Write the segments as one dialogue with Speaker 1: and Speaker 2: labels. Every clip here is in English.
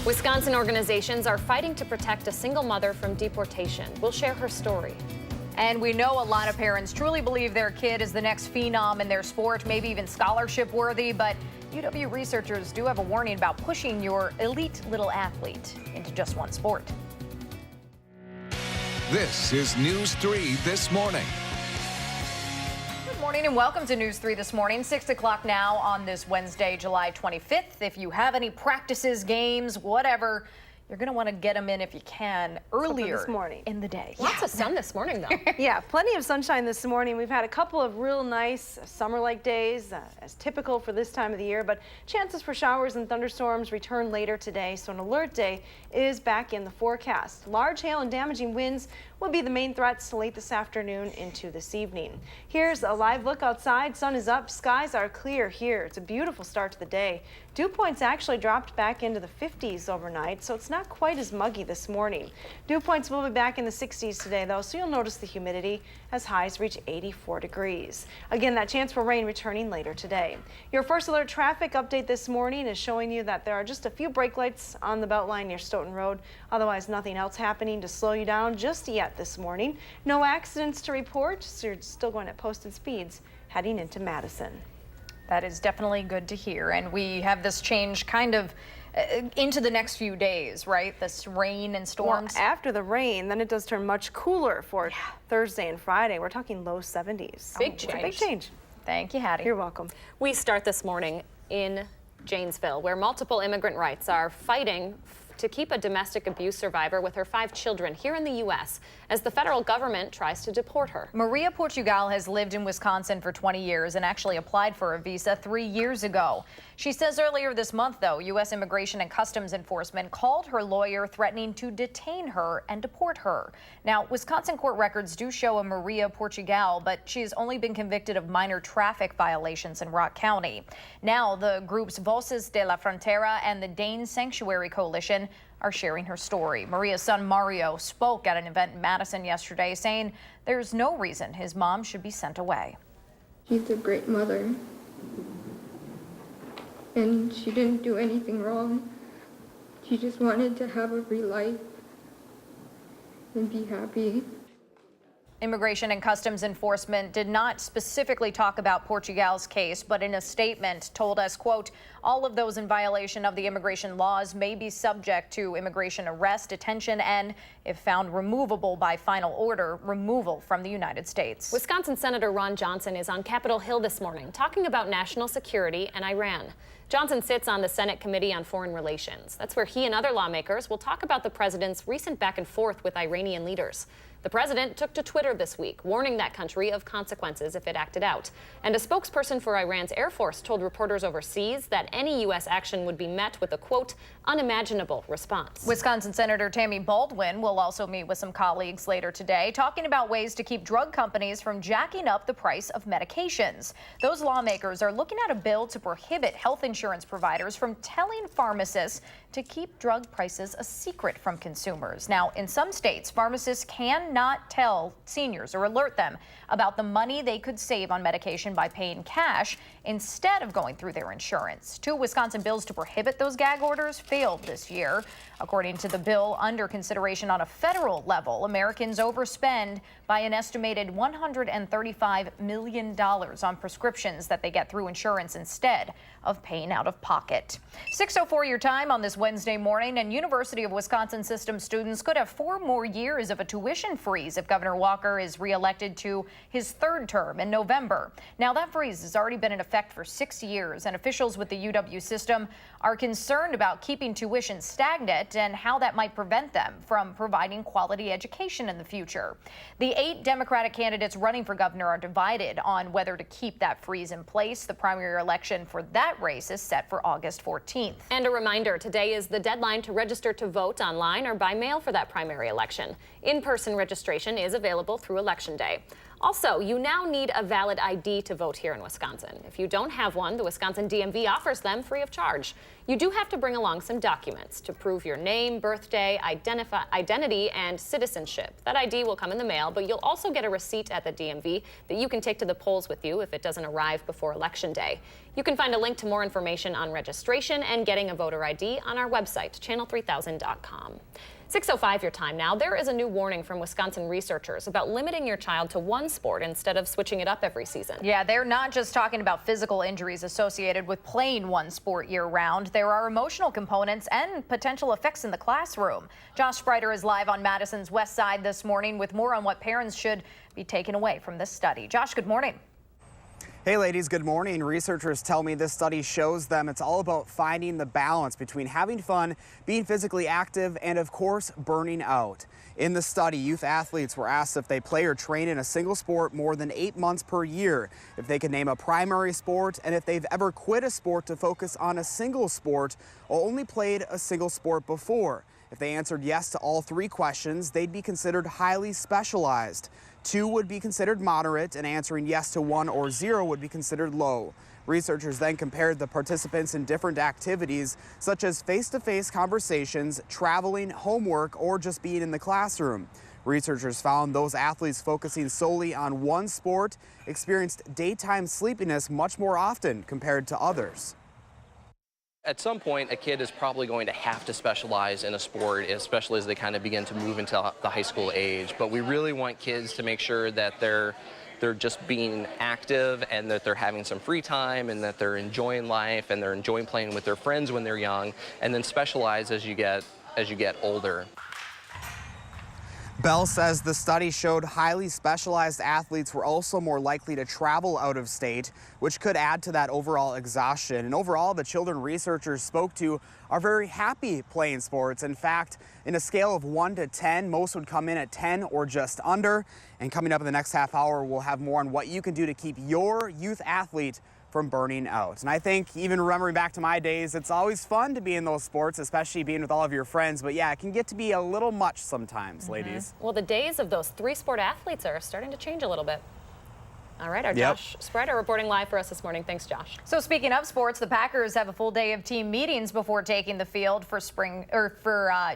Speaker 1: Wisconsin organizations are fighting to protect a single mother from deportation. We'll share her story.
Speaker 2: And we know a lot of parents truly believe their kid is the next phenom in their sport, maybe even scholarship worthy, but UW researchers do have a warning about pushing your elite little athlete into just one sport.
Speaker 3: This is News 3 This Morning.
Speaker 2: Good morning and welcome to News 3 This Morning. 6 o'clock now on this Wednesday, July 25th. If you have any practices, games, whatever, you're going to want to get them in if you can earlier
Speaker 4: this morning
Speaker 2: in the day.
Speaker 1: Lots of sun this morning, though.
Speaker 4: Yeah, plenty of sunshine this morning. We've had a couple of real nice summer-like days, as typical for this time of the year, but chances for showers and thunderstorms return later today, so an alert day is back in the forecast. Large hail and damaging winds will be the main threats late this afternoon into this evening. Here's a live look outside. Sun is up, skies are clear here. It's a beautiful start to the day. Dew points actually dropped back into the 50s overnight, so it's not quite as muggy this morning. Dew points will be back in the 60s today, though, so you'll notice the humidity as highs reach 84 degrees. Again, that chance for rain returning later today. Your first alert traffic update this morning is showing you that there are just a few brake lights on the Beltline near Stoughton Road. Otherwise, nothing else happening to slow you down just yet this morning. No accidents to report, so you're still going at posted speeds heading into Madison.
Speaker 2: That is definitely good to hear. And we have this change kind of into the next few days, right? This rain and storms.
Speaker 4: Well, after the rain, then it does turn much cooler for Thursday and Friday. We're talking low 70s.
Speaker 1: Big change.
Speaker 4: Big change.
Speaker 2: Thank you, Hattie.
Speaker 4: You're welcome.
Speaker 1: We start this morning in Janesville, where multiple immigrant rights are fighting to keep a domestic abuse survivor with her 5 children here in the U.S. as the federal government tries to deport her.
Speaker 2: Maria Portugal has lived in Wisconsin for 20 years and actually applied for a visa 3 years ago. She says earlier this month, though, U.S. Immigration and Customs Enforcement called her lawyer threatening to detain her and deport her. Now, Wisconsin court records do show a Maria Portugal, but she has only been convicted of minor traffic violations in Rock County. Now, the groups Voces de la Frontera and the Dane Sanctuary Coalition are sharing her story. Maria's son Mario spoke at an event in Madison yesterday, saying there's no reason his mom should be sent away.
Speaker 5: She's a great mother, and she didn't do anything wrong. She just wanted to have a free life and be happy.
Speaker 2: Immigration and Customs Enforcement did not specifically talk about Portugal's case, but in a statement told us, quote, all of those in violation of the immigration laws may be subject to immigration arrest, detention, and, if found removable by final order, removal from the United States.
Speaker 1: Wisconsin Senator Ron Johnson is on Capitol Hill this morning talking about national security and Iran. Johnson sits on the Senate Committee on Foreign Relations. That's where he and other lawmakers will talk about the president's recent back and forth with Iranian leaders. The president took to Twitter this week, warning that country of consequences if it acted out. And a spokesperson for Iran's Air Force told reporters overseas that any U.S. action would be met with a, quote, unimaginable response.
Speaker 2: Wisconsin Senator Tammy Baldwin will also meet with some colleagues later today, talking about ways to keep drug companies from jacking up the price of medications. Those lawmakers are looking at a bill to prohibit health insurance providers from telling pharmacists to keep drug prices a secret from consumers. Now, in some states, pharmacists cannot tell seniors or alert them about the money they could save on medication by paying cash instead of going through their insurance. 2 Wisconsin bills to prohibit those gag orders failed this year. According to the bill under consideration on a federal level, Americans overspend by an estimated $135 million on prescriptions that they get through insurance instead of paying out of pocket. 6:04 your time on this Wednesday morning, and University of Wisconsin system students could have 4 more years of a tuition freeze if Governor Walker is reelected to his 3rd term in November. Now, that freeze has already been in effect for 6 years, and officials with the UW system are concerned about keeping tuition stagnant and how that might prevent them from providing quality education in the future. The 8 Democratic candidates running for governor are divided on whether to keep that freeze in place. The primary election for that race is set for August 14th.
Speaker 1: And a reminder, today is the deadline to register to vote online or by mail for that primary election. In-person registration is available through Election Day. Also, you now need a valid ID to vote here in Wisconsin. If you don't have one, the Wisconsin DMV offers them free of charge. You do have to bring along some documents to prove your name, birthday, identity, and citizenship. That ID will come in the mail, but you'll also get a receipt at the DMV that you can take to the polls with you if it doesn't arrive before Election Day. You can find a link to more information on registration and getting a voter ID on our website, channel3000.com. 6:05 your time now. There is a new warning from Wisconsin researchers about limiting your child to one sport instead of switching it up every season.
Speaker 2: Yeah, they're not just talking about physical injuries associated with playing one sport year-round. There are emotional components and potential effects in the classroom. Josh Spreiter is live on Madison's west side this morning with more on what parents should be taken away from this study. Josh, good morning.
Speaker 6: Hey ladies, good morning. Researchers tell me this study shows them it's all about finding the balance between having fun, being physically active, and of course, burning out. In the study, youth athletes were asked if they play or train in a single sport more than 8 months per year, if they could name a primary sport, and if they've ever quit a sport to focus on a single sport or only played a single sport before. If they answered yes to all 3 questions, they'd be considered highly specialized. 2 would be considered moderate, and answering yes to 1 or 0 would be considered low. Researchers then compared the participants in different activities, such as face-to-face conversations, traveling, homework, or just being in the classroom. Researchers found those athletes focusing solely on one sport experienced daytime sleepiness much more often compared to others.
Speaker 7: At some point, a kid is probably going to have to specialize in a sport, especially as they kind of begin to move into the high school age. But we really want kids to make sure that they're just being active and that they're having some free time and that they're enjoying life and they're enjoying playing with their friends when they're young, and then specialize as you get older.
Speaker 6: Bell says the study showed highly specialized athletes were also more likely to travel out of state, which could add to that overall exhaustion. And overall, the children researchers spoke to are very happy playing sports. In fact, in a scale of 1 to 10, most would come in at 10 or just under. And coming up in the next half hour, we'll have more on what you can do to keep your youth athlete from burning out. And I think even remembering back to my days, it's always fun to be in those sports, especially being with all of your friends. But yeah, it can get to be a little much sometimes, ladies.
Speaker 1: Well, the days of those 3-sport athletes are starting to change a little bit. All right, our Josh Spreiter reporting live for us this morning. Thanks, Josh.
Speaker 2: So speaking of sports, the Packers have a full day of team meetings before taking the field for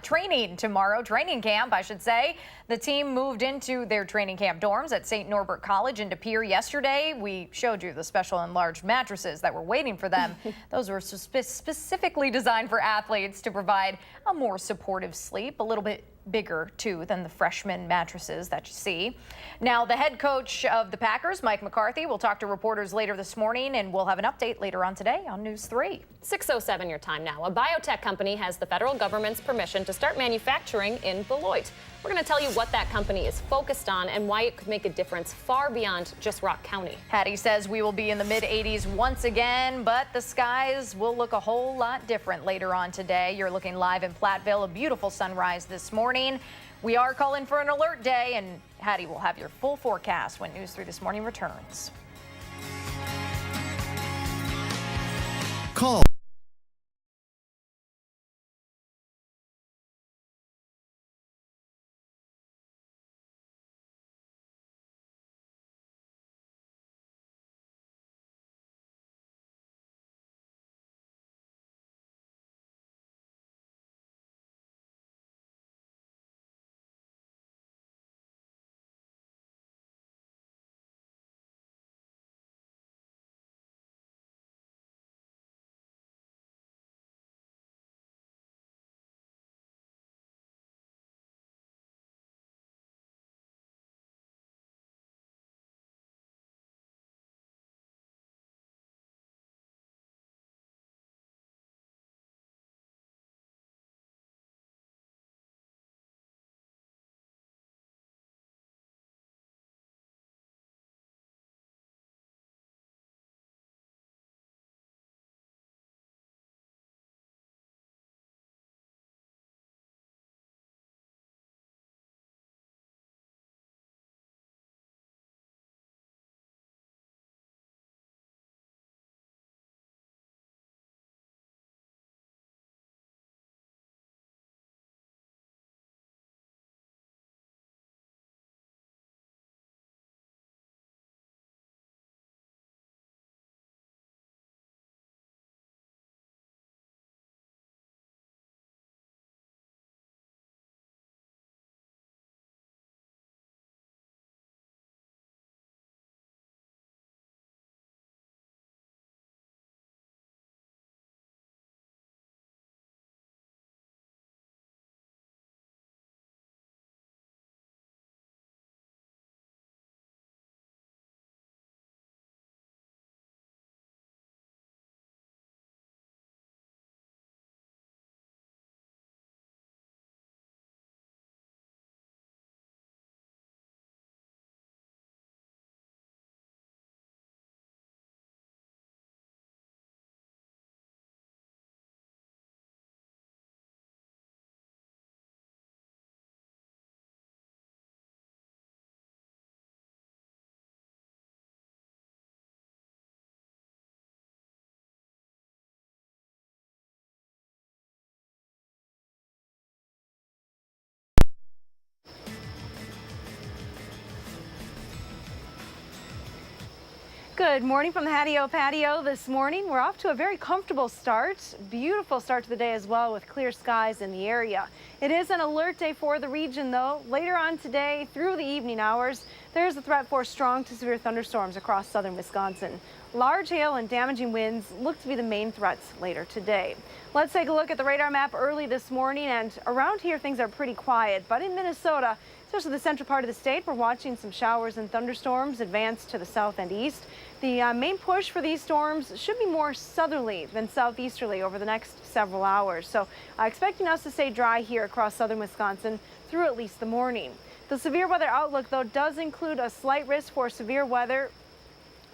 Speaker 2: training tomorrow, training camp, I should say. The team moved into their training camp dorms at St. Norbert College in De Pere yesterday. We showed you the special enlarged mattresses that were waiting for them. Those were specifically designed for athletes to provide a more supportive sleep, a little bit bigger too than the freshman mattresses that you see. Now, the head coach of the Packers, Mike McCarthy, will talk to reporters later this morning, and we'll have an update later on today on News 3.
Speaker 1: 6:07 your time now. A biotech company has the federal government's permission to start manufacturing in Beloit. We're going to tell you what that company is focused on and why it could make a difference far beyond just Rock County.
Speaker 2: Hattie says we will be in the mid-80s once again, but the skies will look a whole lot different later on today. You're looking live in Platteville, a beautiful sunrise this morning. We are calling for an alert day, and Hattie will have your full forecast when News 3 This Morning returns.
Speaker 3: Call
Speaker 4: Good morning from the Hattie-O patio this morning. We're off to a very comfortable start. Beautiful start to the day as well with clear skies in the area. It is an alert day for the region though. Later on today through the evening hours, there's a threat for strong to severe thunderstorms across southern Wisconsin. Large hail and damaging winds look to be the main threats later today. Let's take a look at the radar map early this morning, and around here things are pretty quiet, but in Minnesota, especially the central part of the state, we're watching some showers and thunderstorms advance to the south and east. The main push for these storms should be more southerly than southeasterly over the next several hours. So expecting us to stay dry here across southern Wisconsin through at least the morning. The severe weather outlook, though, does include a slight risk for severe weather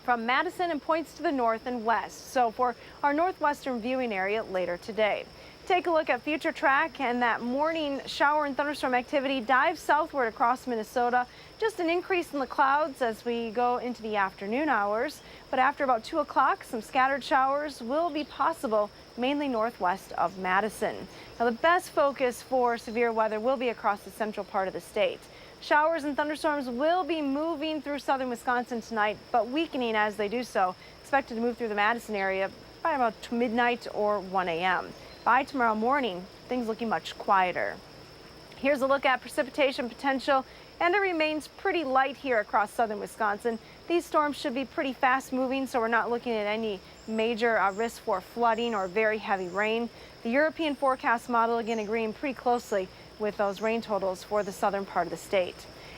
Speaker 4: from Madison and points to the north and west. So for our northwestern viewing area later today. Take a look at future track, and that morning shower and thunderstorm activity dives southward across Minnesota. Just an increase in the clouds as we go into the afternoon hours. But after about 2 o'clock, some scattered showers will be possible, mainly northwest of Madison. Now, the best focus for severe weather will be across the central part of the state. Showers and thunderstorms will be moving through southern Wisconsin tonight, but weakening as they do so. Expected to move through the Madison area by about midnight or 1 a.m. By tomorrow morning, things looking much quieter. Here's a look at precipitation potential, and it remains pretty light here across southern Wisconsin. These storms should be pretty fast moving, so we're not looking at any major risk for flooding or very heavy rain. The European forecast model again agreeing pretty closely with those rain totals for the southern part of the state.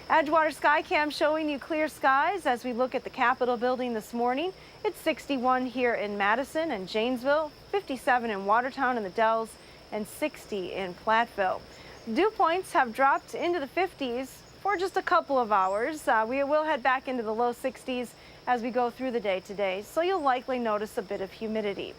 Speaker 4: Edgewater Skycam showing you clear skies as we look at the Capitol building this morning. It's 61 here in Madison and Janesville, 57 in Watertown and the Dells, and 60 in Platteville. Dew points have dropped into the 50s for just a couple of hours. We will head back into the low 60s as we go through the day today, so you'll likely notice a bit of humidity.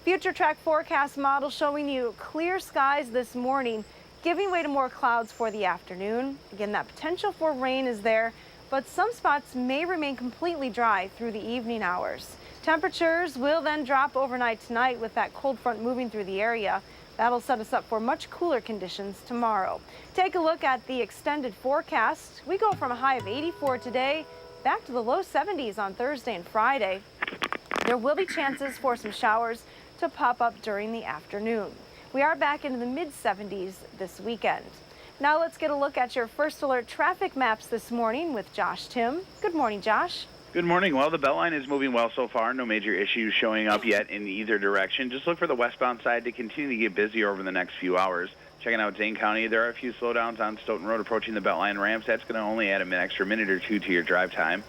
Speaker 4: Future track forecast model showing you clear skies this morning, giving way to more clouds for the afternoon. Again, that potential for rain is there, but some spots may remain completely dry through the evening hours. Temperatures will then drop overnight tonight with that cold front moving through the area. That'll set us up for much cooler conditions tomorrow. Take a look at the extended forecast. We go from a high of 84 today back to the low 70s on Thursday and Friday. There will be chances for some showers to pop up during the afternoon. We are back into the mid-70s this weekend. Now let's get a look at your first alert traffic maps this morning with Josh Tim. Good morning, Josh.
Speaker 8: Good morning. Well, the Beltline is moving well so far. No major issues showing up yet in either direction. Just look for the westbound side to continue to get busier over the next few hours. Checking out Dane County, there are a few slowdowns on Stoughton Road approaching the Beltline ramps. That's going to only add an extra minute or two to your drive time.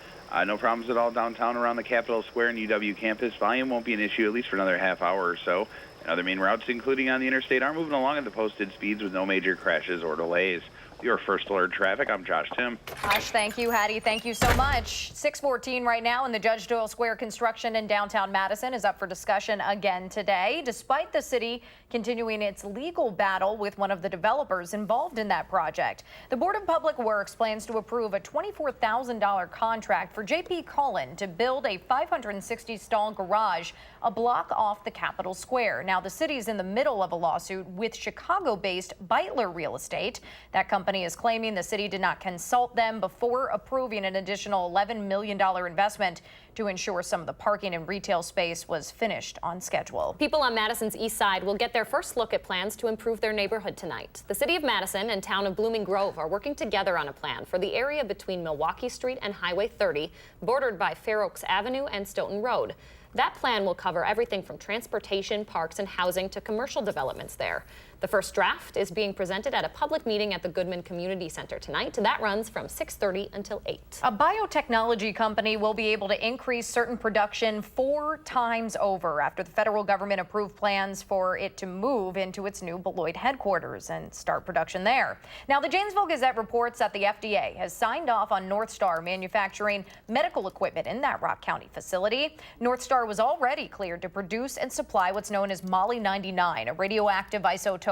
Speaker 8: No problems at all downtown around the Capitol Square and UW campus. Volume won't be an issue at least for another half hour or so. And other main routes, including on the interstate, are moving along at the posted speeds with no major crashes or delays. Your first alert traffic, I'm Josh Tim.
Speaker 2: Josh, thank you. Hattie, thank you so much. 6:14 right now, and the Judge Doyle Square construction in downtown Madison is up for discussion again today, despite the city continuing its legal battle with one of the developers involved in that project. The Board of Public Works plans to approve a $24,000 contract for J.P. Cullen to build a 560-stall garage a block off the Capitol Square. Now, the city is in the middle of a lawsuit with Chicago-based Beitler Real Estate. That company is claiming the city did not consult them before approving an additional $11 million investment to ensure some of the parking and retail space was finished on schedule.
Speaker 1: People on Madison's east side will get their first look at plans to improve their neighborhood tonight. The city of Madison and town of Blooming Grove are working together on a plan for the area between Milwaukee Street and Highway 30, bordered by Fair Oaks Avenue and Stoughton Road. That plan will cover everything from transportation, parks, and housing to commercial developments there. The first draft is being presented at a public meeting at the Goodman Community Center tonight. That runs from 6:30 until 8.
Speaker 2: A biotechnology company will be able to increase certain production 4 times over after the federal government approved plans for it to move into its new Beloit headquarters and start production there. Now, the Janesville Gazette reports that the FDA has signed off on North Star manufacturing medical equipment in that Rock County facility. North Star was already cleared to produce and supply what's known as Moly-99, a radioactive isotope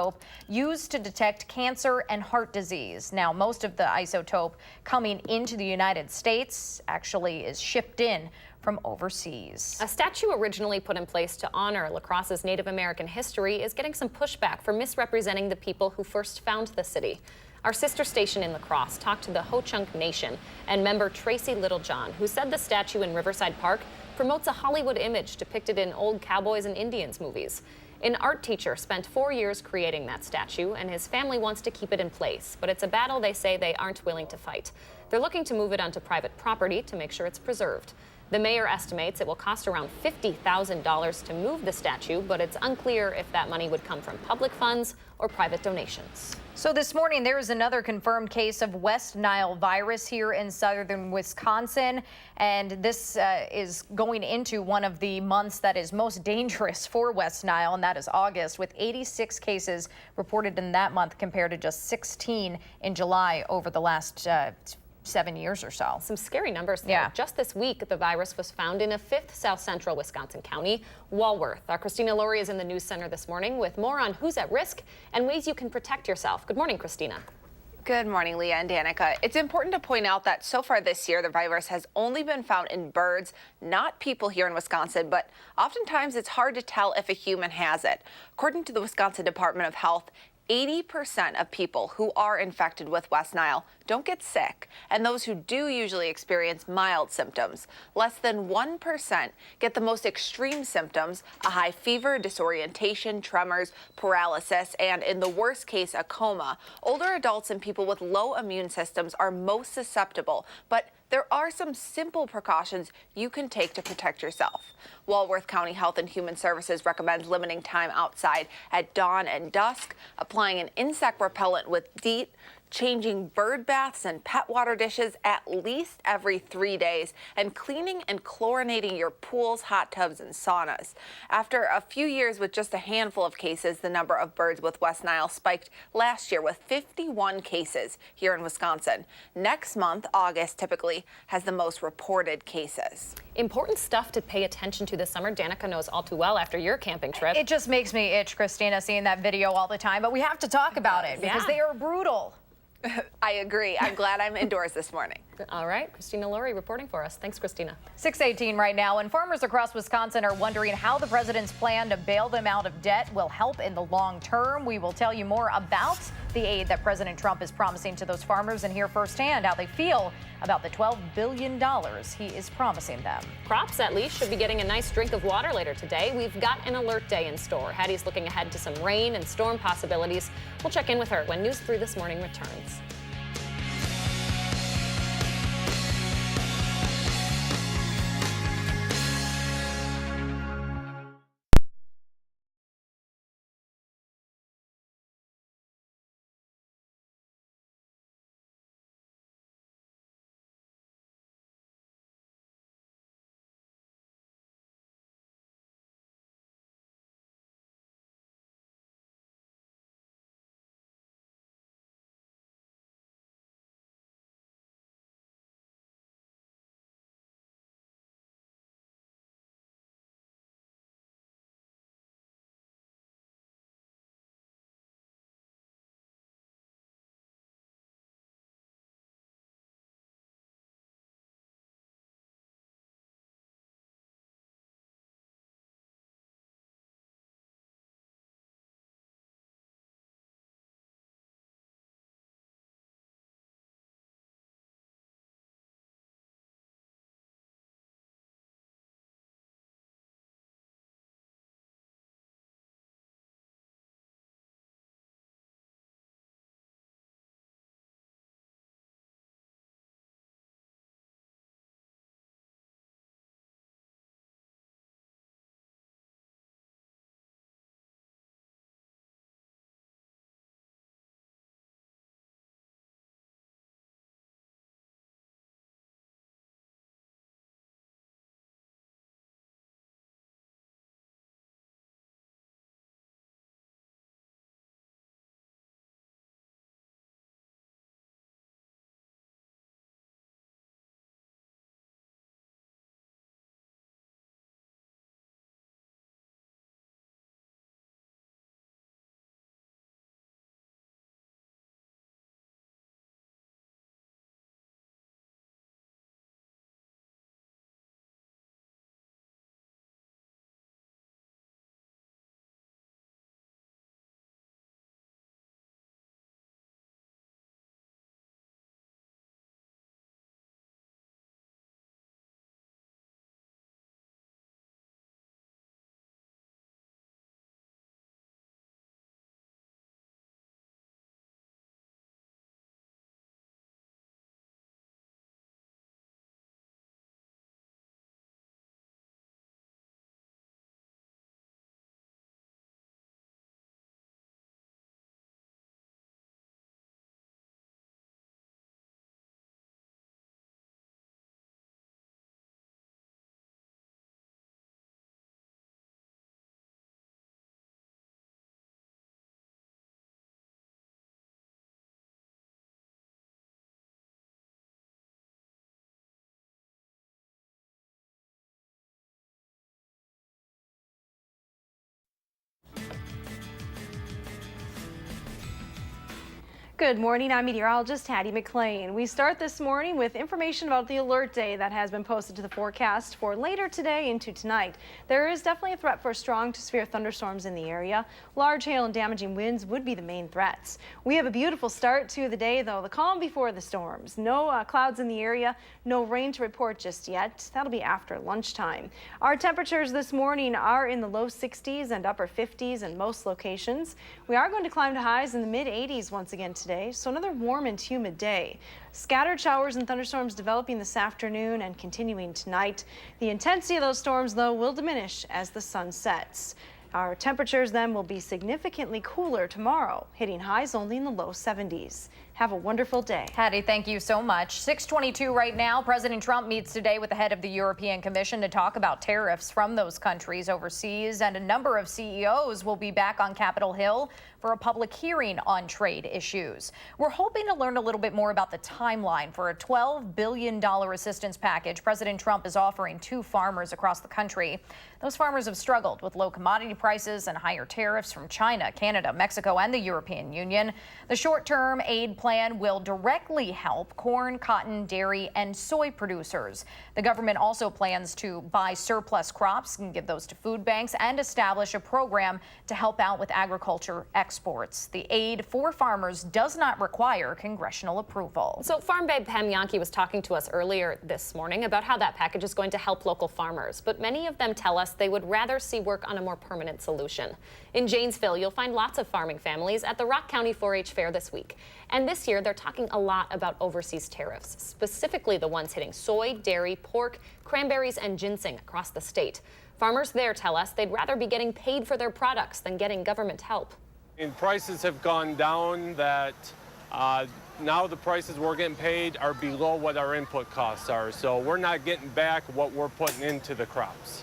Speaker 2: used to detect cancer and heart disease. Now, most of the isotope coming into the United States actually is shipped in from overseas.
Speaker 1: A statue originally put in place to honor La Crosse's Native American history is getting some pushback for misrepresenting the people who first found the city. Our sister station in La Crosse talked to the Ho-Chunk Nation and member Tracy Littlejohn, who said the statue in Riverside Park promotes a Hollywood image depicted in old cowboys and Indians movies. An art teacher spent 4 years creating that statue, and his family wants to keep it in place. But it's a battle they say they aren't willing to fight. They're looking to move it onto private property to make sure it's preserved. The mayor estimates it will cost around $50,000 to move the statue, but it's unclear if that money would come from public funds or private donations.
Speaker 2: So this morning, there is another confirmed case of West Nile virus here in southern Wisconsin. And this is going into one of the months that is most dangerous for West Nile, and that is August, with 86 cases reported in that month compared to just 16 in July over the last 7 years or so.
Speaker 1: Some scary numbers there.
Speaker 2: Yeah.
Speaker 1: Just this week, the virus was found in a fifth south central Wisconsin county, Walworth. Our Christina Laurie is in the news center this morning with more on who's at risk and ways you can protect yourself. Good morning, Christina.
Speaker 9: Good morning, Leah and Danica. It's important to point out that so far this year, the virus has only been found in birds, not people here in Wisconsin, but oftentimes it's hard to tell if a human has it. According to the Wisconsin Department of Health, 80% of people who are infected with West Nile don't get sick, and those who do usually experience mild symptoms. Less than 1% get the most extreme symptoms, a high fever, disorientation, tremors, paralysis, and in the worst case, a coma. Older adults and people with low immune systems are most susceptible, but there are some simple precautions you can take to protect yourself. Walworth County Health and Human Services recommends limiting time outside at dawn and dusk, applying an insect repellent with DEET, changing bird baths and pet water dishes at least every 3 days, and cleaning and chlorinating your pools, hot tubs, and saunas. After a few years with just a handful of cases, the number of birds with West Nile spiked last year with 51 cases here in Wisconsin. Next month, August, typically has the most reported cases.
Speaker 1: Important stuff to pay attention to this summer. Danica knows all too well after your camping trip.
Speaker 2: It just makes me itch, Christina, seeing that video all the time, but we have to talk about it because
Speaker 1: Yeah.
Speaker 2: they are brutal.
Speaker 9: I agree. I'm glad I'm indoors this morning.
Speaker 1: All right, Christina Laurie reporting for us. Thanks, Christina.
Speaker 2: 6:18 right now, and farmers across Wisconsin are wondering how the president's plan to bail them out of debt will help in the long term. We will tell you more about the aid that President Trump is promising to those farmers and hear firsthand how they feel about the $12 billion he is promising them.
Speaker 1: Crops, at least, should be getting a nice drink of water later today. We've got an alert day in store. Hattie's looking ahead to some rain and storm possibilities. We'll check in with her when News 3 This Morning returns.
Speaker 4: Good morning, I'm meteorologist Hattie McLean. We start this morning with information about the alert day that has been posted to the forecast for later today into tonight. There is definitely a threat for strong to severe thunderstorms in the area. Large hail and damaging winds would be the main threats. We have a beautiful start to the day, though, the calm before the storms. No clouds in the area, no rain to report just yet. That'll be after lunchtime. Our temperatures this morning are in the low 60s and upper 50s in most locations. We are going to climb to highs in the mid 80s once again today, so another warm and humid day. Scattered showers and thunderstorms developing this afternoon and continuing tonight. The intensity of those storms, though, will diminish as the sun sets. Our temperatures then will be significantly cooler tomorrow, hitting highs only in the low 70s. Have a wonderful day.
Speaker 2: Hattie, thank you so much. 6:22 right now. President Trump meets today with the head of the European Commission to talk about tariffs from those countries overseas, and a number of CEOs will be back on Capitol Hill for a public hearing on trade issues. We're hoping to learn a little bit more about the timeline for a $12 billion assistance package President Trump is offering to farmers across the country. Those farmers have struggled with low commodity prices and higher tariffs from China, Canada, Mexico, and the European Union. The short-term aid plan will directly help corn, cotton, dairy, and soy producers. The government also plans to buy surplus crops and give those to food banks and establish a program to help out with agriculture exports. The aid for farmers does not require congressional approval.
Speaker 1: So Farm Babe Pam Yankee was talking to us earlier this morning about how that package is going to help local farmers, but many of them tell us they would rather see work on a more permanent solution. In Janesville, you'll find lots of farming families at the Rock County 4-H Fair this week. And this year, they're talking a lot about overseas tariffs, specifically the ones hitting soy, dairy, pork, cranberries, and ginseng across the state. Farmers there tell us they'd rather be getting paid for their products than getting government help.
Speaker 10: And prices have gone down that now the prices we're getting paid are below what our input costs are. So we're not getting back what we're putting into the crops.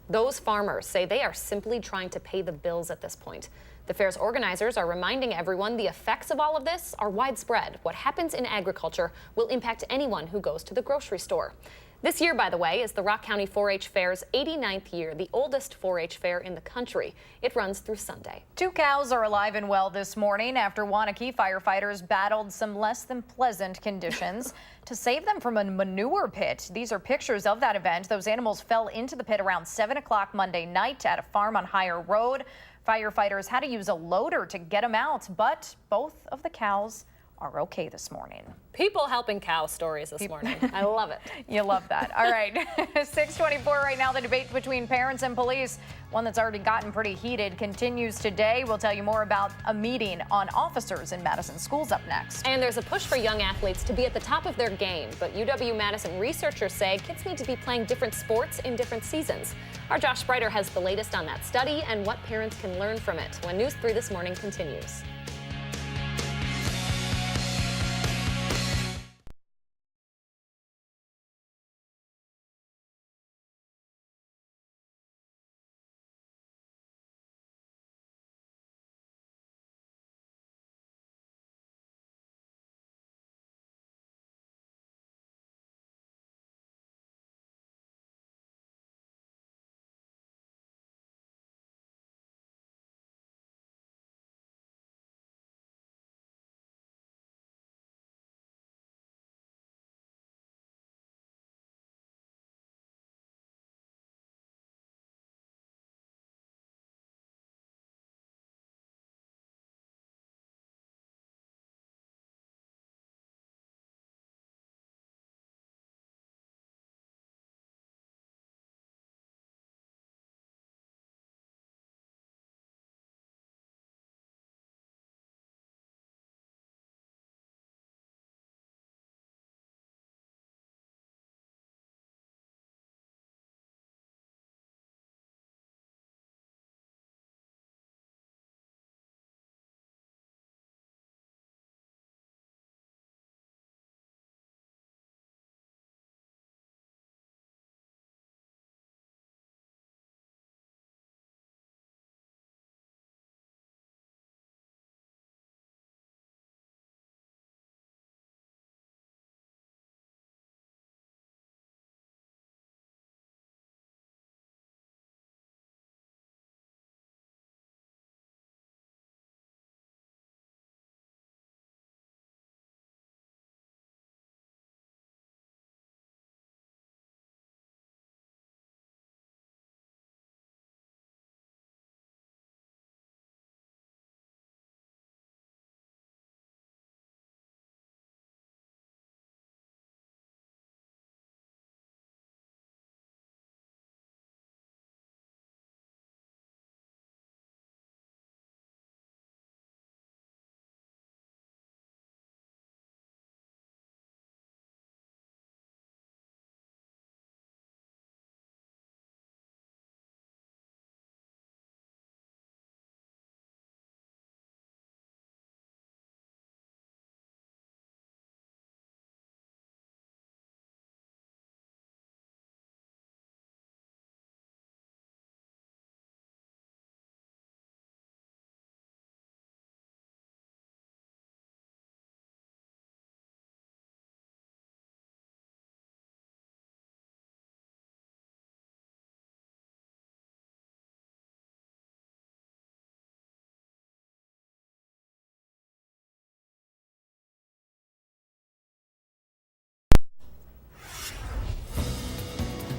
Speaker 1: Those farmers say they are simply trying to pay the bills at this point. The fair's organizers are reminding everyone the effects of all of this are widespread. What happens in agriculture will impact anyone who goes to the grocery store. This year, by the way, is the Rock County 4-H Fair's 89th year, the oldest 4-H fair in the country. It runs through Sunday.
Speaker 2: 2 cows are alive and well this morning after Waunakee firefighters battled some less than pleasant conditions to save them from a manure pit. These are pictures of that event. Those animals fell into the pit around 7 o'clock Monday night at a farm on Higher Road. Firefighters had to use a loader to get them out, but both of the cows are okay this morning.
Speaker 1: People helping cow stories this morning. I love it.
Speaker 2: You love that. All right. 6:24 right now. The debate between parents and police, one that's already gotten pretty heated, continues today. We'll tell you more about a meeting on officers in Madison schools up next.
Speaker 1: And there's a push for young athletes to be at the top of their game. But UW-Madison researchers say kids need to be playing different sports in different seasons. Our Josh Spreiter has the latest on that study and what parents can learn from it when News 3 This Morning continues.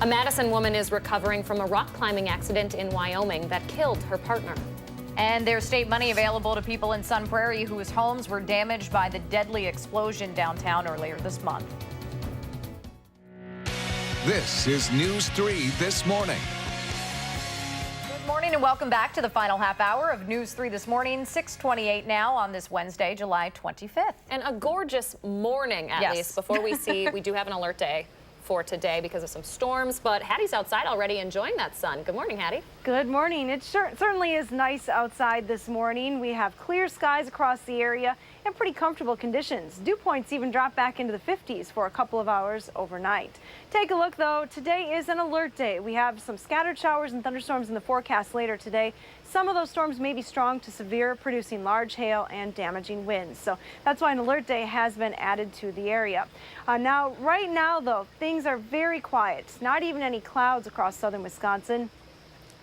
Speaker 1: A Madison woman is recovering from a rock climbing accident in Wyoming that killed her partner.
Speaker 2: And there's state money available to people in Sun Prairie whose homes were damaged by the deadly explosion downtown earlier this month.
Speaker 3: This is News 3 This Morning.
Speaker 2: Good morning and welcome back to the final half hour of News 3 This Morning, 6:28 now on this Wednesday, July 25th.
Speaker 1: And a gorgeous morning, at least, before we see, we do have an alert day for today because of some storms, but Hattie's outside already enjoying that sun. Good morning, Hattie.
Speaker 4: Good morning. It certainly is nice outside this morning. We have clear skies across the area and pretty comfortable conditions. Dew points even dropped back into the 50s for a couple of hours overnight. Take a look, though. Today is an alert day. We have some scattered showers and thunderstorms in the forecast later today. Some of those storms may be strong to severe, producing large hail and damaging winds. So that's why an alert day has been added to the area. Right now, though, things are very quiet. Not even any clouds across southern Wisconsin.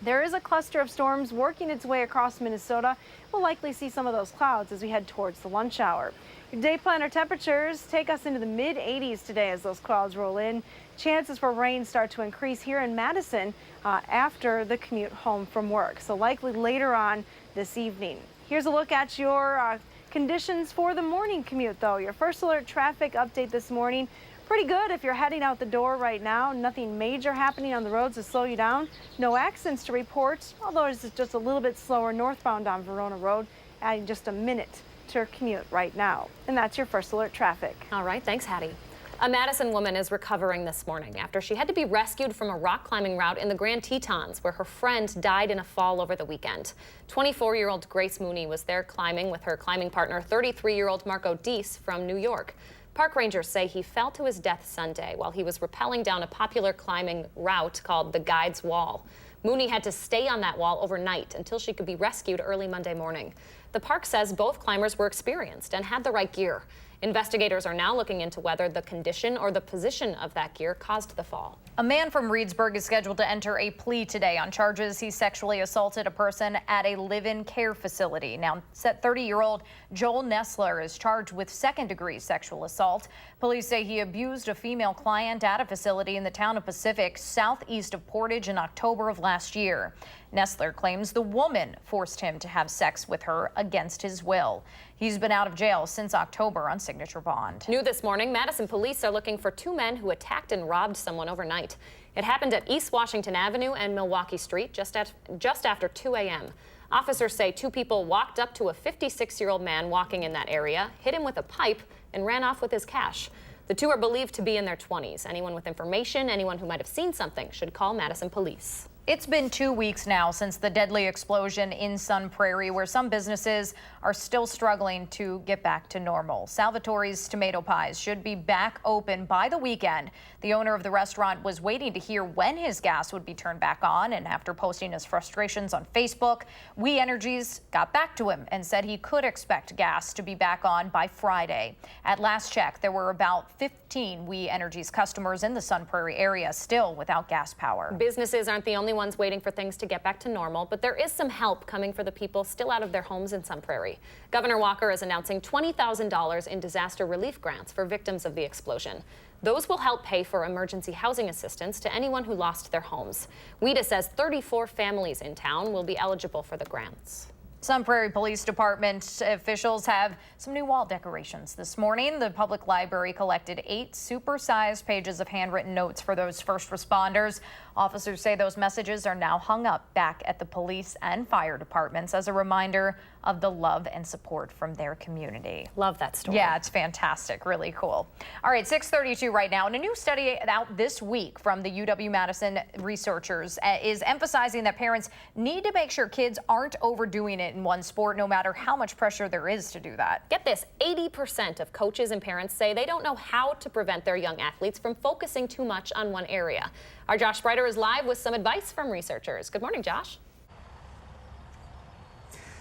Speaker 4: There is a cluster of storms working its way across Minnesota. We'll likely see some of those clouds as we head towards the lunch hour. Your day planner temperatures take us into the mid-80s today as those clouds roll in. Chances for rain start to increase here in Madison after the commute home from work, so likely later on this evening. Here's a look at your conditions for the morning commute, though. Your first alert traffic update this morning. Pretty good if you're heading out the door right now. Nothing major happening on the roads to slow you down. No accidents to report, although it's just a little bit slower northbound on Verona Road, adding just a minute to your commute right now. And that's your first alert traffic.
Speaker 1: All right, thanks, Hattie. A Madison woman is recovering this morning after she had to be rescued from a rock climbing route in the Grand Tetons, where her friend died in a fall over the weekend. 24-year-old Grace Mooney was there climbing with her climbing partner, 33-year-old Marco Deese from New York. Park rangers say he fell to his death Sunday while he was rappelling down a popular climbing route called the Guides Wall. Mooney had to stay on that wall overnight until she could be rescued early Monday morning. The park says both climbers were experienced and had the right gear. Investigators are now looking into whether the condition or the position of that gear caused the fall.
Speaker 2: A man from Reedsburg is scheduled to enter a plea today on charges he sexually assaulted a person at a live-in care facility. Now, 30-year-old Joel Nessler is charged with second-degree sexual assault. Police say he abused a female client at a facility in the town of Pacific, southeast of Portage, in October of last year. Nessler claims the woman forced him to have sex with her against his will. He's been out of jail since October on signature bond.
Speaker 1: New this morning, Madison police are looking for two men who attacked and robbed someone overnight. It happened at East Washington Avenue and Milwaukee Street just after 2 a.m. Officers say two people walked up to a 56-year-old man walking in that area, hit him with a pipe, and ran off with his cash. The two are believed to be in their 20s. Anyone with information, anyone who might have seen something, should call Madison police.
Speaker 2: It's been 2 weeks now since the deadly explosion in Sun Prairie, where some businesses are still struggling to get back to normal. Salvatore's Tomato Pies should be back open by the weekend. The owner of the restaurant was waiting to hear when his gas would be turned back on, and after posting his frustrations on Facebook, We Energies got back to him and said he could expect gas to be back on by Friday. At last check, there were about 15 We Energies customers in the Sun Prairie area still without gas power.
Speaker 1: Businesses aren't the only ones waiting for things to get back to normal, but there is some help coming for the people still out of their homes in Sun Prairie. Governor Walker is announcing $20,000 in disaster relief grants for victims of the explosion. Those will help pay for emergency housing assistance to anyone who lost their homes. WIDA says 34 families in town will be eligible for the grants.
Speaker 2: Sun Prairie Police Department officials have some new wall decorations this morning. The public library collected 8 super-sized pages of handwritten notes for those first responders. Officers say those messages are now hung up back at the police and fire departments as a reminder of the love and support from their community.
Speaker 1: Love that story.
Speaker 2: Yeah, it's fantastic. Really cool. All right, 6:32 right now. And a new study out this week from the UW-Madison researchers is emphasizing that parents need to make sure kids aren't overdoing it in one sport, no matter how much pressure there is to do that.
Speaker 1: Get this, 80% of coaches and parents say they don't know how to prevent their young athletes from focusing too much on one area. Our Josh Spreiter is live with some advice from researchers. Good morning, Josh.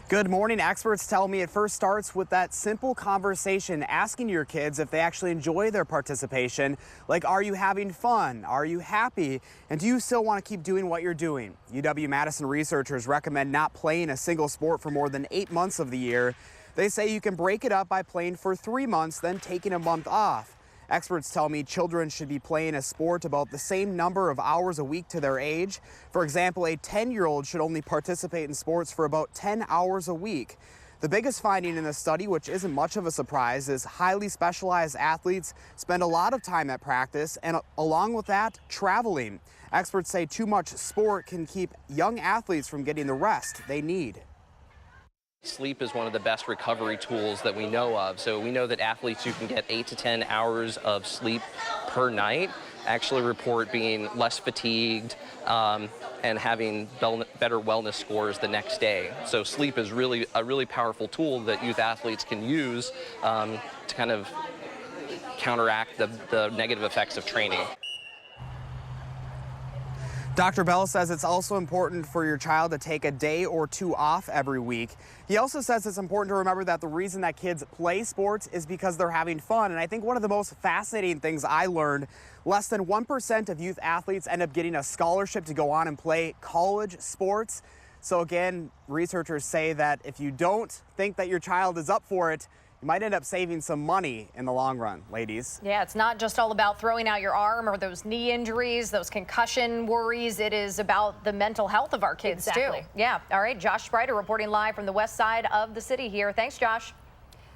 Speaker 6: Good morning. Experts tell me it first starts with that simple conversation, asking your kids if they actually enjoy their participation. Like, are you having fun? Are you happy? And do you still want to keep doing what you're doing? UW-Madison researchers recommend not playing a single sport for more than 8 months of the year. They say you can break it up by playing for 3 months, then taking a month off. Experts tell me children should be playing a sport about the same number of hours a week to their age. For example, a 10-year-old should only participate in sports for about 10 hours a week. The biggest finding in this study, which isn't much of a surprise, is highly specialized athletes spend a lot of time at practice and along with that, traveling. Experts say too much sport can keep young athletes from getting the rest they need.
Speaker 7: Sleep is one of the best recovery tools that we know of. So we know that athletes who can get 8 to 10 hours of sleep per night actually report being less fatigued and having better wellness scores the next day. So sleep is really a really powerful tool that youth athletes can use to kind of counteract the negative effects of training.
Speaker 6: Dr. Bell says it's also important for your child to take a day or two off every week. He also says it's important to remember that the reason that kids play sports is because they're having fun. And I think one of the most fascinating things I learned, less than 1% of youth athletes end up getting a scholarship to go on and play college sports. So again, researchers say that if you don't think that your child is up for it, you might end up saving some money in the long run, ladies.
Speaker 2: Yeah, it's not just all about throwing out your arm or those knee injuries, those concussion worries. It is about the mental health of our kids,
Speaker 1: Exactly.
Speaker 2: too. Yeah. All right. Josh Spreiter reporting live from the west side of the city here. Thanks, Josh.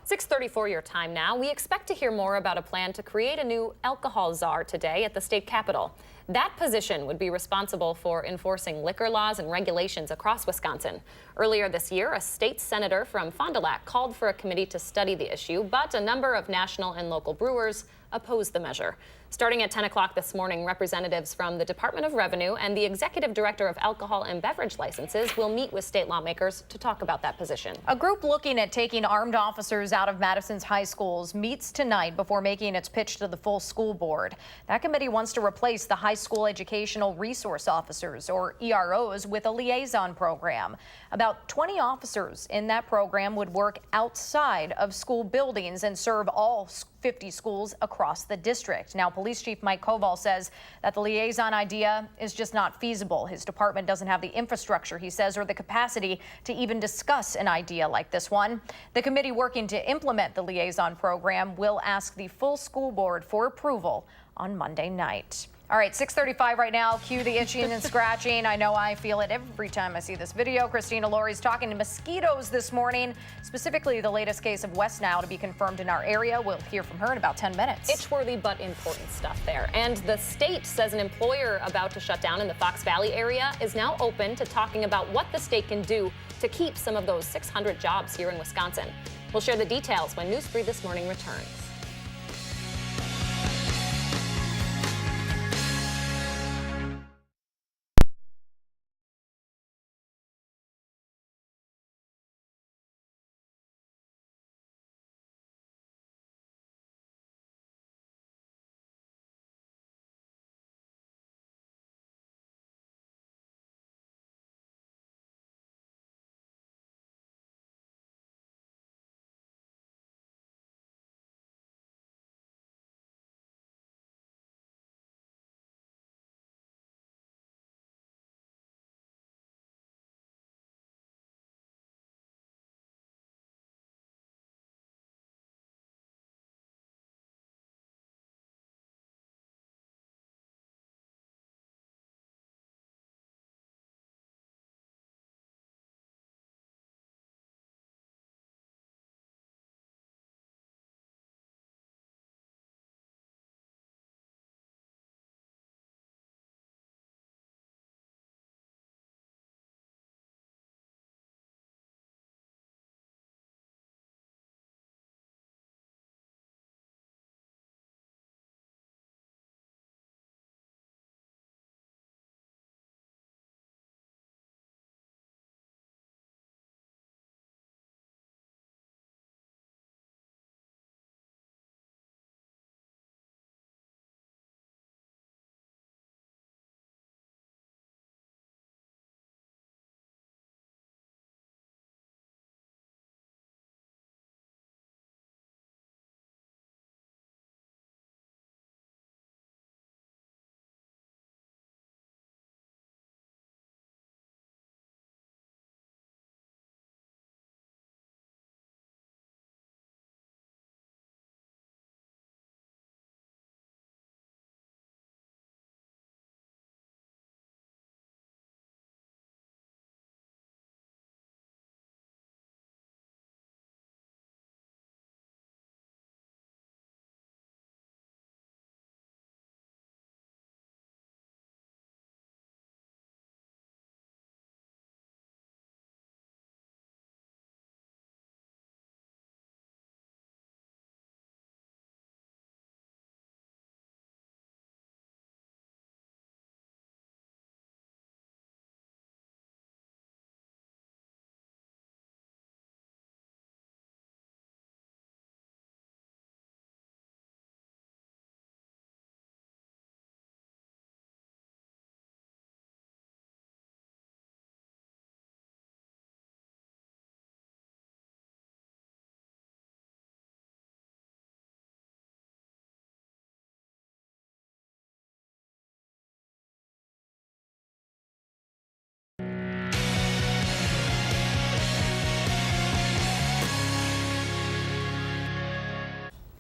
Speaker 1: 6:34 your time now. We expect to hear more about a plan to create a new alcohol czar today at the state capitol. That position would be responsible for enforcing liquor laws and regulations across Wisconsin. Earlier this year, a state senator from Fond du Lac called for a committee to study the issue, but a number of national and local brewers opposed the measure. Starting at 10 o'clock this morning, representatives from the Department of Revenue and the Executive Director of Alcohol and Beverage Licenses will meet with state lawmakers to talk about that position.
Speaker 2: A group looking at taking armed officers out of Madison's high schools meets tonight before making its pitch to the full school board. That committee wants to replace the high school educational resource officers, or EROs, with a liaison program. About 20 officers in that program would work outside of school buildings and serve all 50 schools across the district. Now, Police Chief Mike Koval says that the liaison idea is just not feasible. His department doesn't have the infrastructure, he says, or the capacity to even discuss an idea like this one. The committee working to implement the liaison program will ask the full school board for approval on Monday night. All right, 6:35 right now. Cue the itching and scratching. I know I feel it every time I see this video. Christina Laurie's talking to mosquitoes this morning, specifically the latest case of West Nile to be confirmed in our area. We'll hear from her in about 10 minutes.
Speaker 1: Itch-worthy but important stuff there. And the state says an employer about to shut down in the Fox Valley area is now open to talking about what the state can do to keep some of those 600 jobs here in Wisconsin. We'll share the details when News 3 This Morning returns.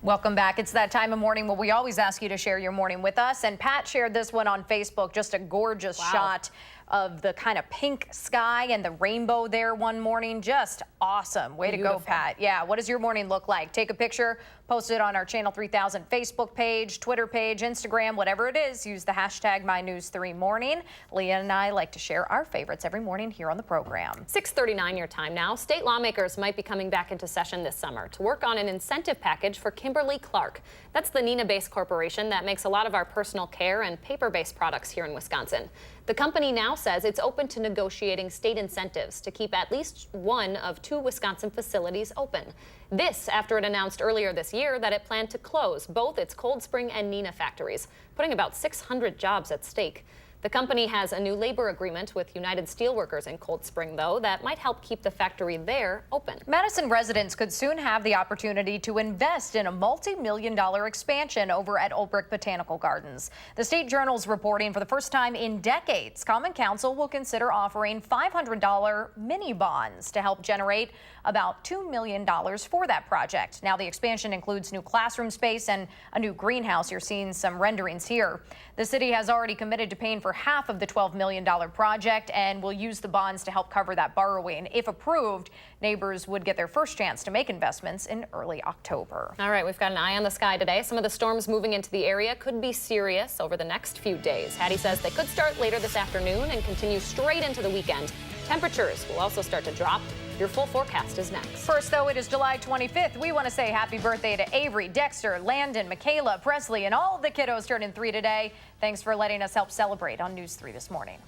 Speaker 2: Welcome back. It's that time of morning where we always ask you to share your morning with us. And Pat shared this one on Facebook, just a gorgeous shot of the kind of pink sky and the rainbow there one morning. Just awesome. Way to go, Pat. Yeah. What does your morning look like? Take a picture, post it on our Channel 3000 Facebook page, Twitter page, Instagram, whatever it is. Use the hashtag MyNews3Morning. Leah and I like to share our favorites every morning here on the program.
Speaker 1: 6:39 your time now. State lawmakers might be coming back into session this summer to work on an incentive package for Kimberly-Clark. That's the Neenah-based corporation that makes a lot of our personal care and paper-based products here in Wisconsin. The company now says it's open to negotiating state incentives to keep at least one of 2 Wisconsin facilities open. This after it announced earlier this year that it planned to close both its Cold Spring and Neenah factories, putting about 600 jobs at stake. The company has a new labor agreement with United Steelworkers in Cold Spring, though, that might help keep the factory there open.
Speaker 2: Madison residents could soon have the opportunity to invest in a multi-million-dollar expansion over at Olbrich Botanical Gardens. The State Journal's reporting for the first time in decades, Common Council will consider offering $500 mini bonds to help generate about $2 million for that project. Now, the expansion includes new classroom space and a new greenhouse. You're seeing some renderings here. The city has already committed to paying for half of the $12 million project and will use the bonds to help cover that borrowing. If approved, neighbors would get their first chance to make investments in early October.
Speaker 1: All right, we've got an eye on the sky today. Some of the storms moving into the area could be serious over the next few days. Hattie says they could start later this afternoon and continue straight into the weekend. Temperatures will also start to drop. Your full forecast is next.
Speaker 2: First, though, it is July 25th. We want to say happy birthday to Avery, Dexter, Landon, Michaela, Presley, and all the kiddos turning 3 today. Thanks for letting us help celebrate on News 3 this morning.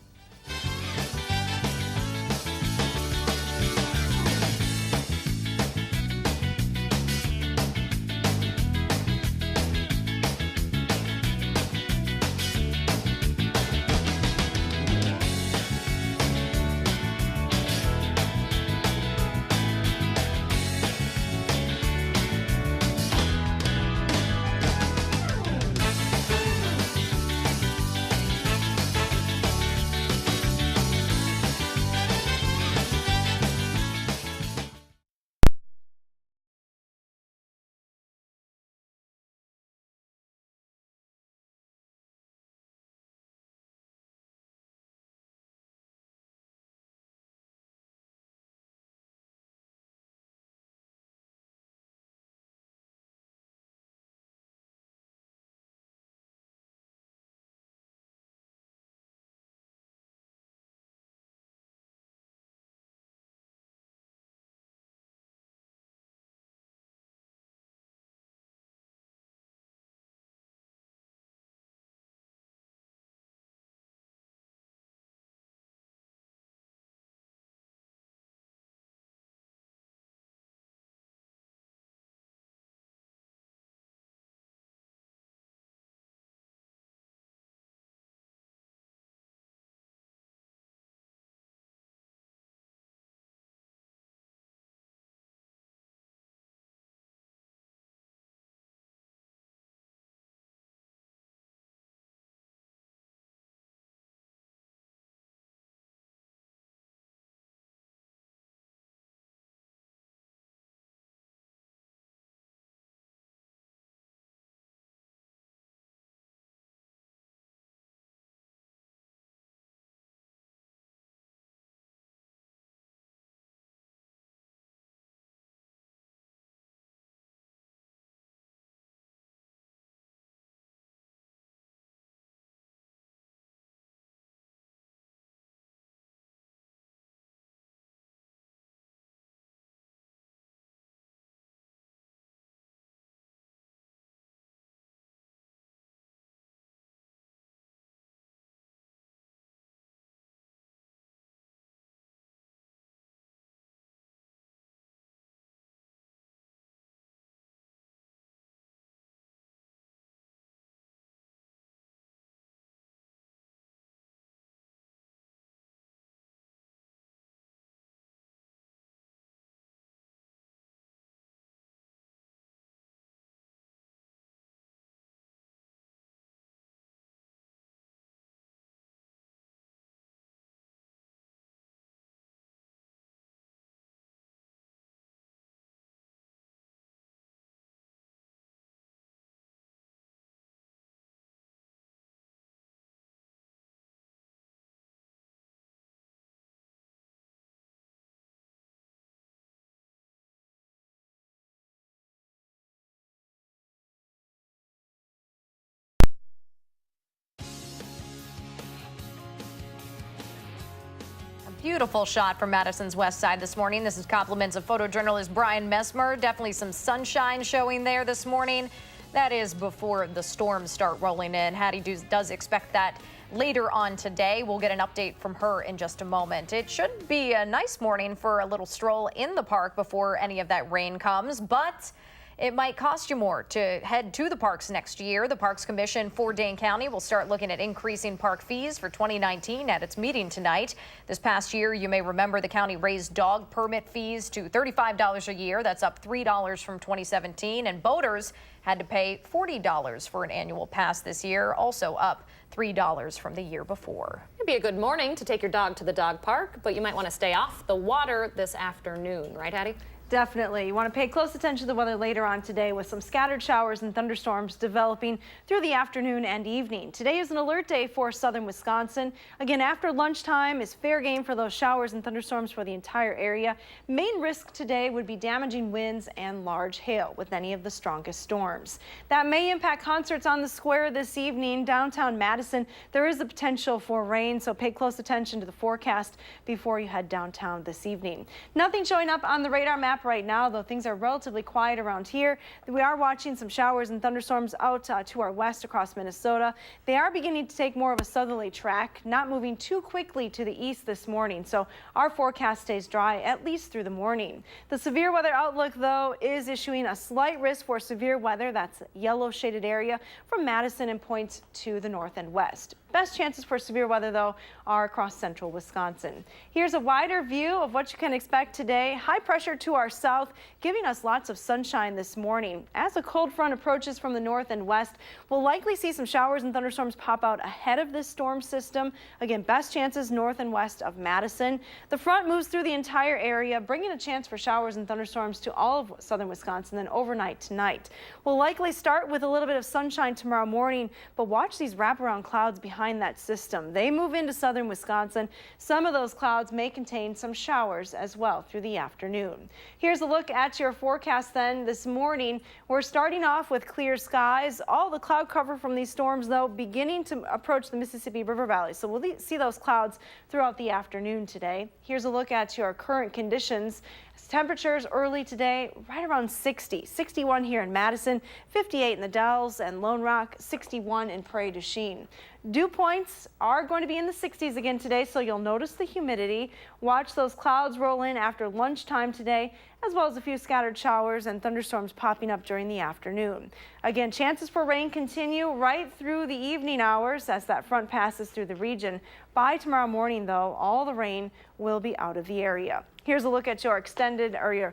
Speaker 2: Beautiful shot from Madison's west side this morning. This is compliments of photojournalist Brian Messmer. Definitely some sunshine showing there this morning. That is before the storms start rolling in. Hattie does expect that later on today. We'll get an update from her in just a moment. It should be a nice morning for a little stroll in the park before any of that rain comes, but it might cost you more to head to the parks next year. The Parks Commission for Dane County will start looking at increasing park fees for 2019 at its meeting tonight. This past year, you may remember the county raised dog permit fees to $35 a year. That's up $3 from 2017. And boaters had to pay $40 for an annual pass this year, also up $3 from the year before.
Speaker 1: It'd be a good morning to take your dog to the dog park, but you might want to stay off the water this afternoon, right, Hattie?
Speaker 4: Definitely. You want to pay close attention to the weather later on today with some scattered showers and thunderstorms developing through the afternoon and evening. Today is an alert day for southern Wisconsin. Again, after lunchtime is fair game for those showers and thunderstorms for the entire area. Main risk today would be damaging winds and large hail with any of the strongest storms. That may impact concerts on the square this evening. Downtown Madison, there is the potential for rain, so pay close attention to the forecast before you head downtown this evening. Nothing showing up on the radar map right now, though things are relatively quiet around here. We are watching some showers and thunderstorms out to our west across Minnesota. They are beginning to take more of a southerly track, not moving too quickly to the east this morning, so our forecast stays dry at least through the morning. The severe weather outlook, though, is issuing a slight risk for severe weather. That's a yellow shaded area from Madison and points to the north and west. Best chances for severe weather, though, are across central Wisconsin. Here's a wider view of what you can expect today. High pressure to our south, giving us lots of sunshine this morning. As a cold front approaches from the north and west, we'll likely see some showers and thunderstorms pop out ahead of this storm system. Again, best chances north and west of Madison. The front moves through the entire area, bringing a chance for showers and thunderstorms to all of southern Wisconsin, then overnight tonight. We'll likely start with a little bit of sunshine tomorrow morning, but watch these wraparound clouds behind that system. They move into southern Wisconsin. Some of those clouds may contain some showers as well through the afternoon. Here's a look at your forecast then this morning. We're starting off with clear skies. All the cloud cover from these storms, though, beginning to approach the Mississippi River Valley. So we'll see those clouds throughout the afternoon today. Here's a look at your current conditions. Temperatures early today right around 60. 61 here in Madison, 58 in the Dells and Lone Rock, 61 in Prairie du Chien. Dew points are going to be in the 60s again today, so you'll notice the humidity. Watch those clouds roll in after lunchtime today, as well as a few scattered showers and thunderstorms popping up during the afternoon. Again, chances for rain continue right through the evening hours as that front passes through the region. By tomorrow morning, though, all the rain will be out of the area. Here's a look at your extended or your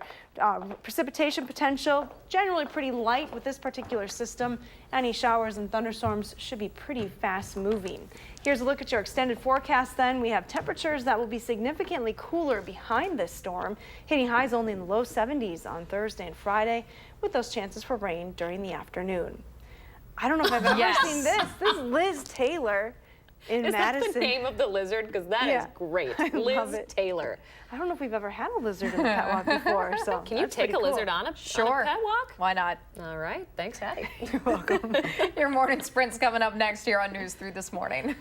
Speaker 4: precipitation potential. Generally pretty light with this particular system. Any showers and thunderstorms should be pretty fast moving. Here's a look at your extended forecast then. We have temperatures that will be significantly cooler behind this storm, hitting highs only in the low 70s on Thursday and Friday, with those chances for rain during the afternoon. I don't know if I've ever seen this. This is Liz Taylor in Madison.
Speaker 1: Is that the name of the lizard? Because that is great.
Speaker 4: Liz
Speaker 1: Taylor.
Speaker 4: I don't know if we've ever had a lizard in the pet walk before. So
Speaker 1: can you take a lizard on a pet walk?
Speaker 2: Why not?
Speaker 1: All right. Thanks, Hattie.
Speaker 4: You're welcome.
Speaker 2: Your morning sprint's coming up next here on News 3 This Morning.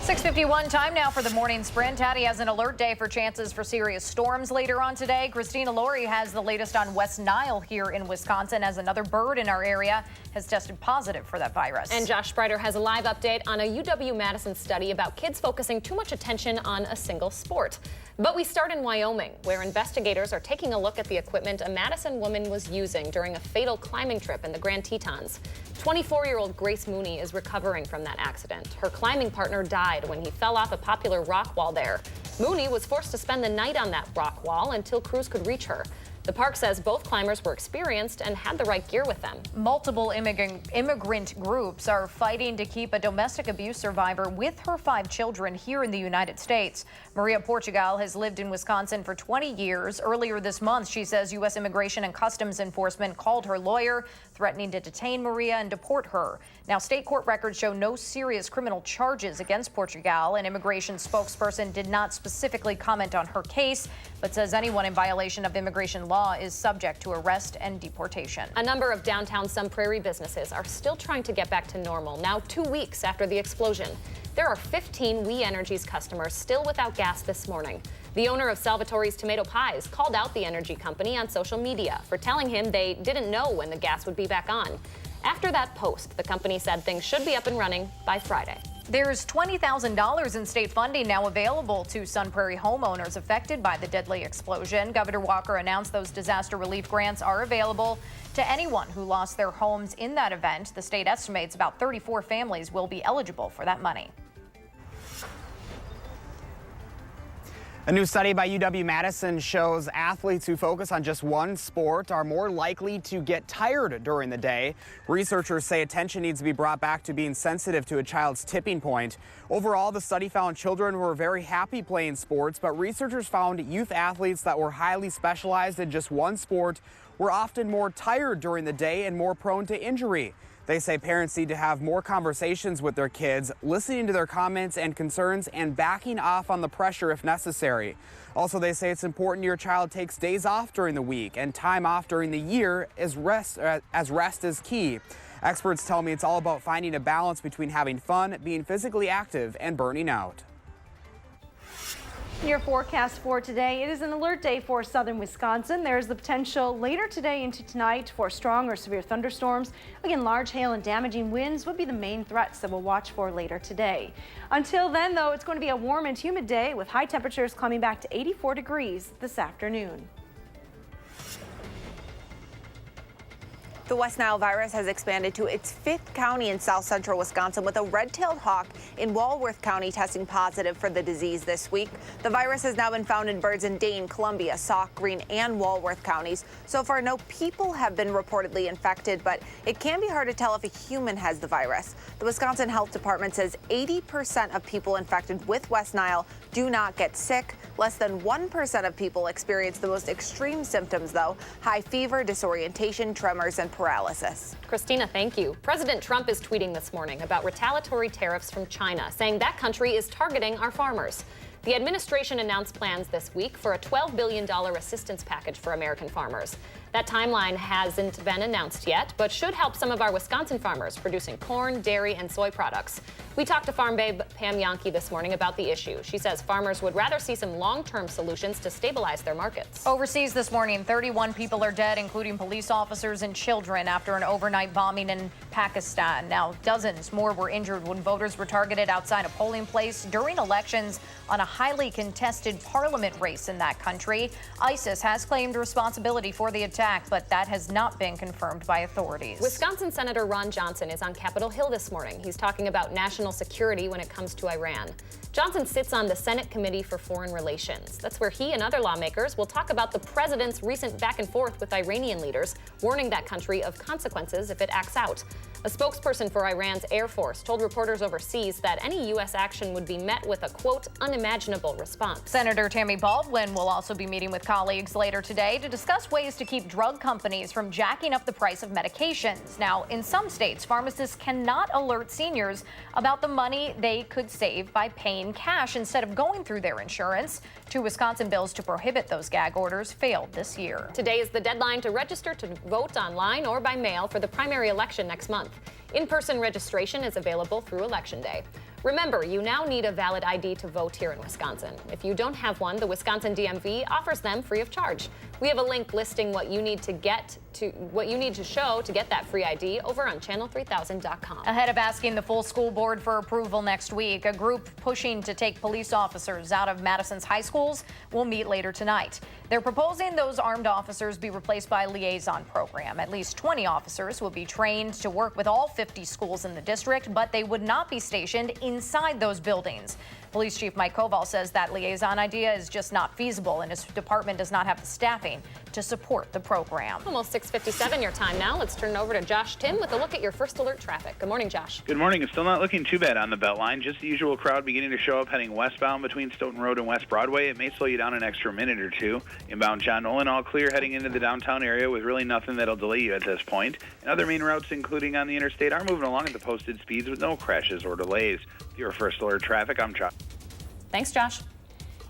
Speaker 2: 6:51 time now for the morning sprint. Hattie has an alert day for chances for serious storms later on today. Christina Laurie has the latest on West Nile here in Wisconsin as another bird in our area has tested positive for that virus.
Speaker 1: And Josh Sprider has a live update on a UW-Madison study about kids focusing too much attention on a single sport. But we start in Wyoming, where investigators are taking a look at the equipment a Madison woman was using during a fatal climbing trip in the Grand Tetons. 24-year-old Grace Mooney is recovering from that accident. Her climbing partner died when he fell off a popular rock wall there. Mooney was forced to spend the night on that rock wall until crews could reach her. The park says both climbers were experienced and had the right gear with them.
Speaker 2: Multiple immigrant groups are fighting to keep a domestic abuse survivor with her 5 children here in the United States. Maria Portugal has lived in Wisconsin for 20 years. Earlier this month, she says U.S. Immigration and Customs Enforcement called her lawyer, threatening to detain Maria and deport her. Now, state court records show no serious criminal charges against Portugal. An immigration spokesperson did not specifically comment on her case, but says anyone in violation of immigration law is subject to arrest and deportation.
Speaker 1: A number of downtown Sun Prairie businesses are still trying to get back to normal now 2 weeks after the explosion. There are 15 We Energies customers still without gas this morning. The owner of Salvatore's Tomato Pies called out the energy company on social media for telling him they didn't know when the gas would be back on. After that post, the company said things should be up and running by Friday.
Speaker 2: There's $20,000 in state funding now available to Sun Prairie homeowners affected by the deadly explosion. Governor Walker announced those disaster relief grants are available to anyone who lost their homes in that event. The state estimates about 34 families will be eligible for that money.
Speaker 6: A new study by UW-Madison shows athletes who focus on just one sport are more likely to get tired during the day. Researchers say attention needs to be brought back to being sensitive to a child's tipping point. Overall, the study found children were very happy playing sports, but researchers found youth athletes that were highly specialized in just one sport were often more tired during the day and more prone to injury. They say parents need to have more conversations with their kids, listening to their comments and concerns and backing off on the pressure if necessary. Also, they say it's important your child takes days off during the week and time off during the year as rest is key. Experts tell me it's all about finding a balance between having fun, being physically active, and burning out.
Speaker 4: Your forecast for today, it is an alert day for southern Wisconsin. There's the potential later today into tonight for strong or severe thunderstorms. Again, large hail and damaging winds would be the main threats that we'll watch for later today. Until then, though, it's going to be a warm and humid day with high temperatures climbing back to 84 degrees this afternoon.
Speaker 9: The West Nile virus has expanded to its 5th county in south central Wisconsin, with a red-tailed hawk in Walworth County testing positive for the disease this week. The virus has now been found in birds in Dane, Columbia, Sauk, Greene, and Walworth counties. So far, no people have been reportedly infected, but it can be hard to tell if a human has the virus. The Wisconsin Health Department says 80% of people infected with West Nile do not get sick. Less than 1% of people experience the most extreme symptoms, though: high fever, disorientation, tremors, and paralysis.
Speaker 1: Christina, thank you. President Trump is tweeting this morning about retaliatory tariffs from China, saying that country is targeting our farmers. The administration announced plans this week for a $12 billion assistance package for American farmers. That timeline hasn't been announced yet, but should help some of our Wisconsin farmers producing corn, dairy, and soy products. We talked to Farm Babe Pam Yankee this morning about the issue. She says farmers would rather see some long-term solutions to stabilize their markets.
Speaker 2: Overseas this morning, 31 people are dead, including police officers and children, after an overnight bombing in Pakistan. Now, dozens more were injured when voters were targeted outside a polling place during elections on a highly contested parliament race in that country. ISIS has claimed responsibility for the attack, but that has not been confirmed by authorities.
Speaker 1: Wisconsin Senator Ron Johnson is on Capitol Hill this morning. He's talking about national security when it comes to Iran. Johnson sits on the Senate Committee for Foreign Relations. That's where he and other lawmakers will talk about the president's recent back and forth with Iranian leaders, warning that country of consequences if it acts out. A spokesperson for Iran's Air Force told reporters overseas that any U.S. action would be met with a, quote, unimaginable response.
Speaker 2: Senator Tammy Baldwin will also be meeting with colleagues later today to discuss ways to keep drug companies from jacking up the price of medications. Now, in some states, pharmacists cannot alert seniors about the money they could save by paying cash instead of going through their insurance. 2 Wisconsin bills to prohibit those gag orders failed this year.
Speaker 1: Today is the deadline to register to vote online or by mail for the primary election next month. In-person registration is available through Election Day. Remember, you now need a valid ID to vote here in Wisconsin. If you don't have one, the Wisconsin DMV offers them free of charge. We have a link listing what you need to show to get that free ID over on channel3000.com.
Speaker 2: Ahead of asking the full school board for approval next week, a group pushing to take police officers out of Madison's high schools will meet later tonight. They're proposing those armed officers be replaced by a liaison program. At least 20 officers will be trained to work with all 50 schools in the district, but they would not be stationed inside those buildings. Police Chief Mike Koval says that liaison idea is just not feasible, and his department does not have the staffing to support the program.
Speaker 1: Almost 6:57 your time now. Let's turn it over to Josh Tim with a look at your first alert traffic. Good morning, Josh.
Speaker 8: Good morning. It's still not looking too bad on the Beltline. Just the usual crowd beginning to show up heading westbound between Stoughton Road and West Broadway. It may slow you down an extra minute or two. Inbound John Nolan, all clear heading into the downtown area with really nothing that'll delay you at this point. And other main routes, including on the interstate, are moving along at the posted speeds with no crashes or delays. Your first alert traffic, I'm Josh.
Speaker 1: Thanks, Josh.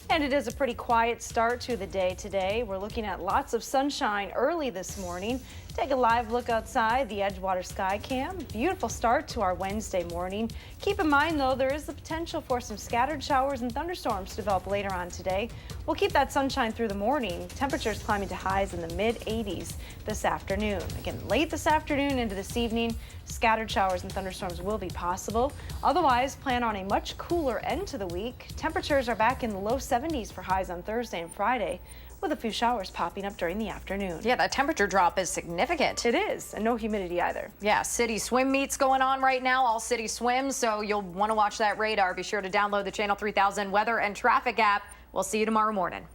Speaker 4: And it is a pretty quiet start to the day today. We're looking at lots of sunshine early this morning. Take a live look outside the Edgewater Sky Cam. Beautiful start to our Wednesday morning. Keep in mind, though, there is the potential for some scattered showers and thunderstorms to develop later on today. We'll keep that sunshine through the morning. Temperatures climbing to highs in the mid-80s this afternoon. Again, late this afternoon into this evening, scattered showers and thunderstorms will be possible. Otherwise, plan on a much cooler end to the week. Temperatures are back in the low 70s for highs on Thursday and Friday, with a few showers popping up during the afternoon.
Speaker 2: Yeah, that temperature drop is significant.
Speaker 4: It is, and no humidity either.
Speaker 2: Yeah, city swim meets going on right now, all city swims, so you'll want to watch that radar. Be sure to download the Channel 3000 weather and traffic app. We'll see you tomorrow morning.